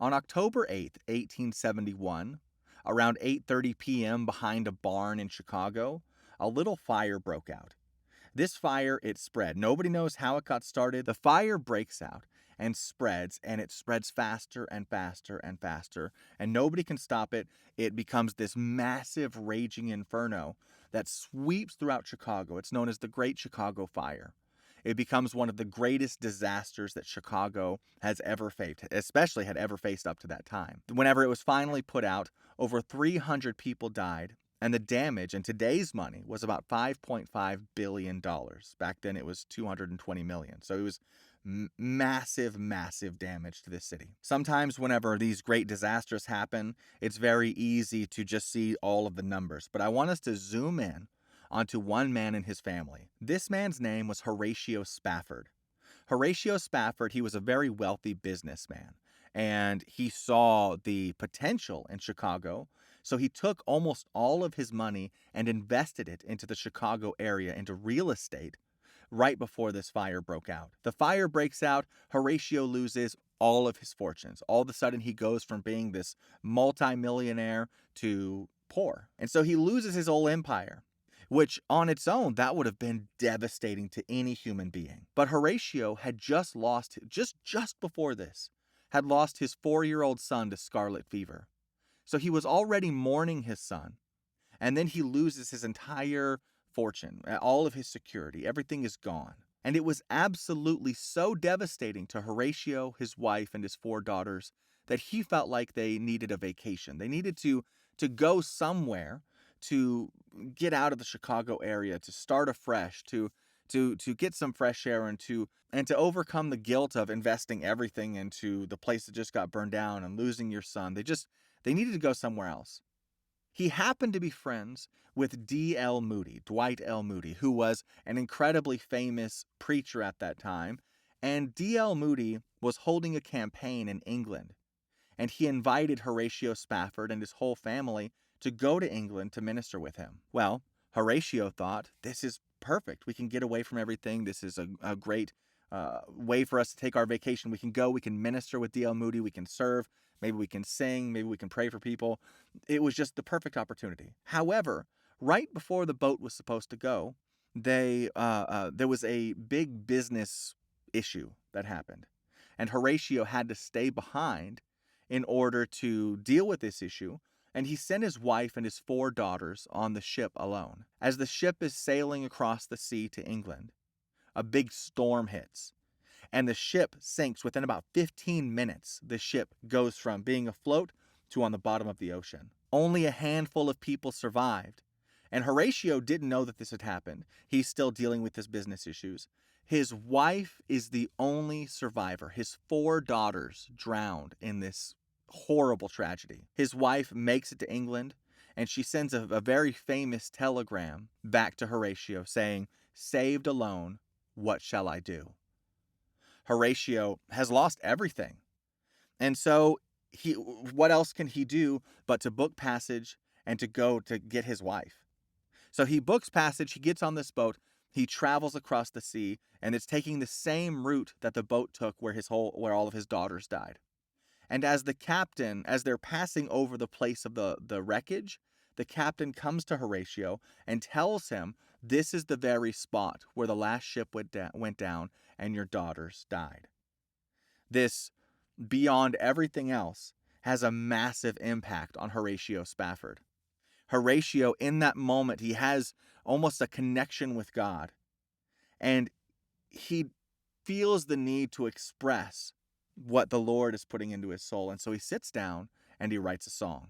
On October 8th, 1871, around 8:30 p.m. behind a barn in Chicago, a little fire broke out. This fire, it spread. Nobody knows how it got started. The fire breaks out and it spreads faster and faster and faster, and nobody can stop it. It becomes this massive raging inferno that sweeps throughout Chicago. It's known as the Great Chicago Fire. It becomes one of the greatest disasters that Chicago has ever faced, especially had ever faced up to that time. Whenever it was finally put out, over 300 people died, and the damage in today's money was about $5.5 billion. Back then it was $220 million. So it was massive, massive damage to this city. Sometimes whenever these great disasters happen, it's very easy to just see all of the numbers. But I want us to zoom in onto one man and his family. This man's name was Horatio Spafford. Horatio Spafford, he was a very wealthy businessman, and he saw the potential in Chicago, so he took almost all of his money and invested it into the Chicago area, into real estate, right before this fire broke out. The fire breaks out, Horatio loses all of his fortunes. All of a sudden, he goes from being this multimillionaire to poor. And so he loses his whole empire, which on its own, that would have been devastating to any human being. But Horatio had just before this, had lost his 4-year-old son to scarlet fever. So he was already mourning his son, and then he loses his entire fortune, all of his security, everything is gone. And it was absolutely so devastating to Horatio, his wife, and his 4 daughters that he felt like they needed a vacation. They needed to go somewhere to get out of the Chicago area, to start afresh, to get some fresh air, and to overcome the guilt of investing everything into the place that just got burned down and losing your son. They needed to go somewhere else. He happened to be friends with Dwight L. Moody, who was an incredibly famous preacher at that time. And D.L. Moody was holding a campaign in England, and he invited Horatio Spafford and his whole family to go to England to minister with him. Well, Horatio thought, this is perfect. We can get away from everything. This is a great way for us to take our vacation. We can go, we can minister with D.L. Moody, we can serve, maybe we can sing, maybe we can pray for people. It was just the perfect opportunity. However, right before the boat was supposed to go, there was a big business issue that happened, and Horatio had to stay behind in order to deal with this issue, and he sent his wife and his 4 daughters on the ship alone. As the ship is sailing across the sea to England, a big storm hits, and the ship sinks within about 15 minutes. The ship goes from being afloat to on the bottom of the ocean. Only a handful of people survived, and Horatio didn't know that this had happened. He's still dealing with his business issues. His wife is the only survivor. His 4 daughters drowned in this horrible tragedy. His wife makes it to England, and she sends a very famous telegram back to Horatio saying, "Saved alone, what shall I do?" Horatio has lost everything. And so what else can he do but to book passage and to go to get his wife? So he books passage, he gets on this boat, he travels across the sea, and it's taking the same route that the boat took where all of his daughters died. And as they're passing over the place of the wreckage, the captain comes to Horatio and tells him, this is the very spot where the last ship went down and your daughters died. This, beyond everything else, has a massive impact on Horatio Spafford. Horatio, in that moment, he has almost a connection with God, and he feels the need to express what the Lord is putting into his soul. And so he sits down and he writes a song.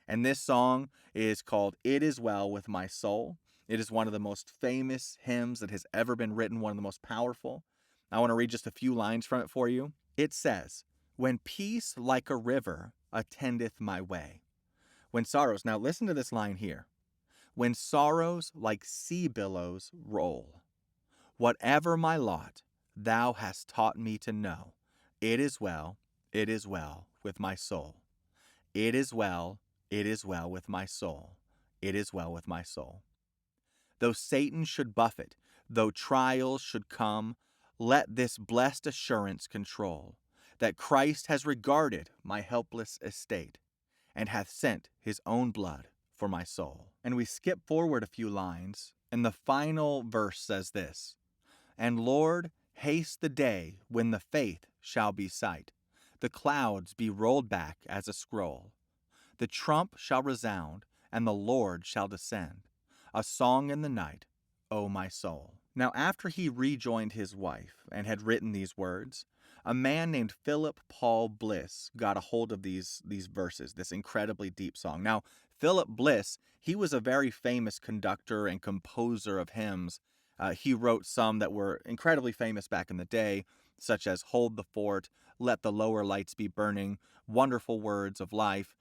And this song is called "It Is Well With My Soul." It is one of the most famous hymns that has ever been written, one of the most powerful. I want to read just a few lines from it for you. It says, "When peace like a river attendeth my way, when sorrows," now listen to this line here, "when sorrows like sea billows roll, whatever my lot, thou hast taught me to know. It is well with my soul. It is well with my soul. It is well with my soul. Though Satan should buffet, though trials should come, let this blessed assurance control, that Christ has regarded my helpless estate, and hath sent his own blood for my soul. And we skip forward a few lines, and the final verse says this: And Lord, haste the day when the faith shall be sight, the clouds be rolled back as a scroll. The trump shall resound, and the Lord shall descend, a song in the night, O my soul. Now after he rejoined his wife and had written these words, a man named Philip Paul Bliss got a hold of these verses, this incredibly deep song. Now, Philip Bliss, he was a very famous conductor and composer of hymns. He wrote some that were incredibly famous back in the day, such as Hold the Fort, Let the Lower Lights Be Burning, Wonderful Words of Life,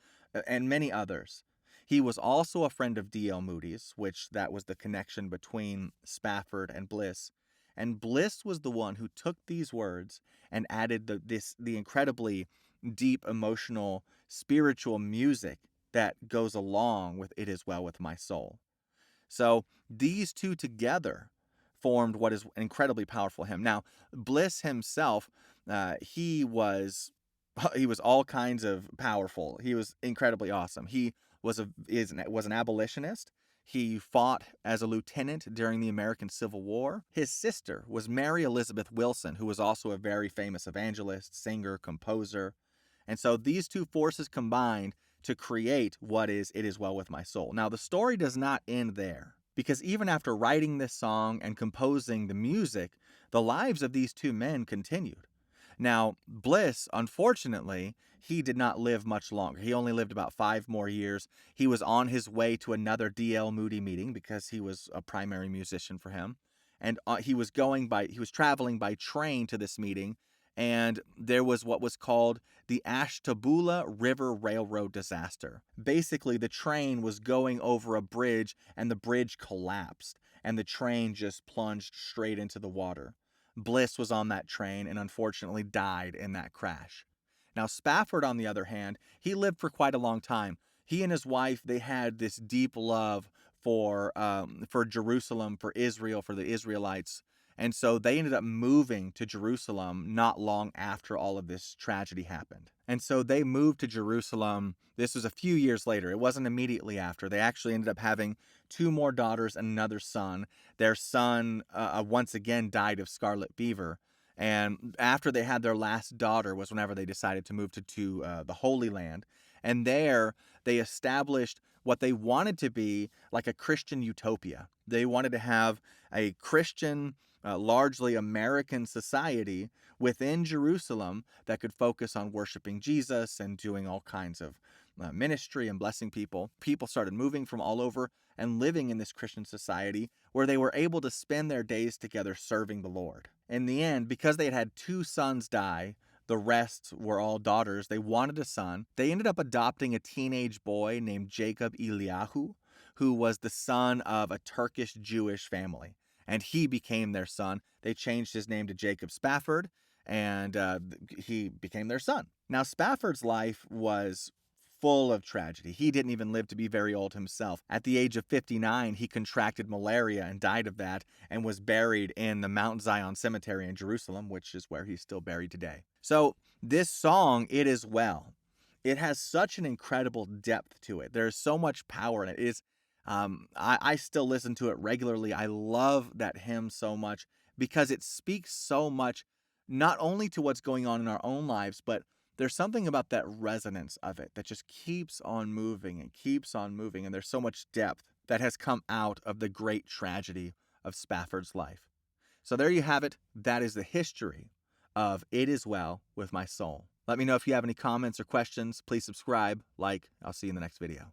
and many others. He was also a friend of D.L. Moody's, which that was the connection between Spafford and Bliss. And Bliss was the one who took these words and added the incredibly deep, emotional, spiritual music that goes along with It Is Well With My Soul. So these two together formed what is an incredibly powerful hymn. Now, Bliss himself, he was all kinds of powerful. He was incredibly awesome. He was an abolitionist. He fought as a lieutenant during the American Civil War. His sister was Mary Elizabeth Wilson, who was also a very famous evangelist, singer, composer. And so these two forces combined to create what is It Is Well With My Soul. Now, the story does not end there, because even after writing this song and composing the music, the lives of these two men continued. Now, Bliss, unfortunately, he did not live much longer. He only lived about 5 more years. He was on his way to another D.L. Moody meeting because he was a primary musician for him. And he was traveling by train to this meeting, and there was what was called the Ashtabula River Railroad disaster. Basically, the train was going over a bridge, and the bridge collapsed, and the train just plunged straight into the water. Bliss was on that train and unfortunately died in that crash. Now, Spafford, on the other hand, he lived for quite a long time. He and his wife, they had this deep love for Jerusalem, for Israel, for the Israelites. And so they ended up moving to Jerusalem not long after all of this tragedy happened. And so they moved to Jerusalem. This was a few years later. It wasn't immediately after. They actually ended up having 2 more daughters and another son. Their son once again died of scarlet fever. And after they had their last daughter was whenever they decided to move to the Holy Land. And there they established what they wanted to be like a Christian utopia. They wanted to have a Christian, largely American society within Jerusalem that could focus on worshiping Jesus and doing all kinds of ministry and blessing people. People started moving from all over and living in this Christian society where they were able to spend their days together serving the Lord. In the end, because they had had 2 sons die, the rest were all daughters. They wanted a son. They ended up adopting a teenage boy named Jacob Eliyahu, who was the son of a Turkish Jewish family. And he became their son. They changed his name to Jacob Spafford, and he became their son. Now, Spafford's life was full of tragedy. He didn't even live to be very old himself. At the age of 59, he contracted malaria and died of that and was buried in the Mount Zion Cemetery in Jerusalem, which is where he's still buried today. So this song, It Is Well, it has such an incredible depth to it. There's so much power in it. It is, I still listen to it regularly. I love that hymn so much because it speaks so much, not only to what's going on in our own lives, but there's something about that resonance of it that just keeps on moving and keeps on moving. And there's so much depth that has come out of the great tragedy of Spafford's life. So there you have it. That is the history of It Is Well With My Soul. Let me know if you have any comments or questions. Please subscribe, like. I'll see you in the next video.